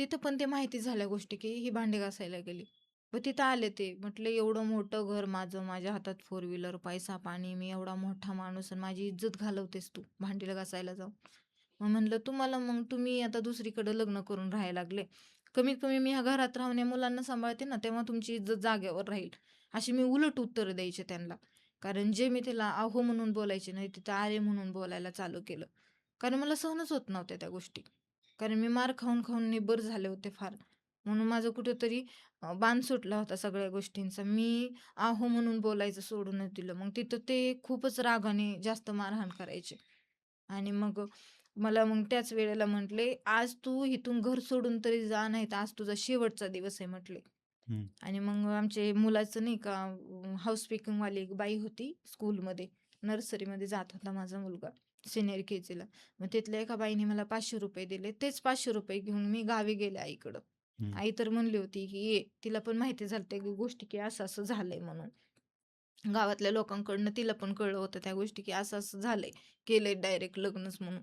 तिथं पण ते माहिती झाल्या गोष्टी, की ही भांडी घासायला गेली. मग तिथं आले ते. म्हटलं एवढं मोठं घर माझं, माझ्या हातात फोर व्हीलर, पैसा-पाणी, मी एवढा मोठा माणूस आणि माझी इज्जत घालवतेस तू भांडी घासायला जाऊन. मग म्हणलं तुम्हाला मग तुम्ही आता दुसरीकडे लग्न करून राहायला लागले. कमीत कमी मी ह्या घरात राहून या मुलांना सांभाळते ना, तेव्हा तुमची इज्जत जागेवर राहील. अशी मी उलट उत्तरं द्यायचे त्यांना. कारण जे मी तिला अहो म्हणून बोलायचे नाही, तिथं अरे म्हणून बोलायला चालू केलं. कारण मला सहनच होत नव्हत्या त्या गोष्टी. कारण मी मार खाऊन निब्बर झाले होते फार. म्हणून माझं कुठेतरी बांध सुटला होता सगळ्या गोष्टींचा. मी आहो म्हणून बोलायचं सोडूनच दिलं. मग तिथं ते खूपच रागाने जास्त मारहाण करायचे. आणि मग मला त्याच वेळेला म्हटले, "आज तू इथून घर सोडून तरी जा, नाहीतर आज तुझा शेवटचा दिवस आहे," म्हटले. हं. आणि मग आमचे मुलाचं नाही का हाऊस कीपिंगवाली एक बाई होती स्कूलमध्ये. नर्सरीमध्ये जात होता माझा मुलगा सीनियर के-जीला. मग तिथल्या एका बाईने मला ₹500 दिले. तेच ₹500 घेऊन मी गावी गेले आईकडं. हं. आई तर म्हणली होती, की "ये." तिला पण माहिती झालं त्या गोष्टी, की असं-असं झालंय म्हणून. गावातल्या लोकांकडनं तिला पण कळलं होतं त्या गोष्टी, की असं-असं झालंय. केलंय डायरेक्ट लग्नच म्हणून.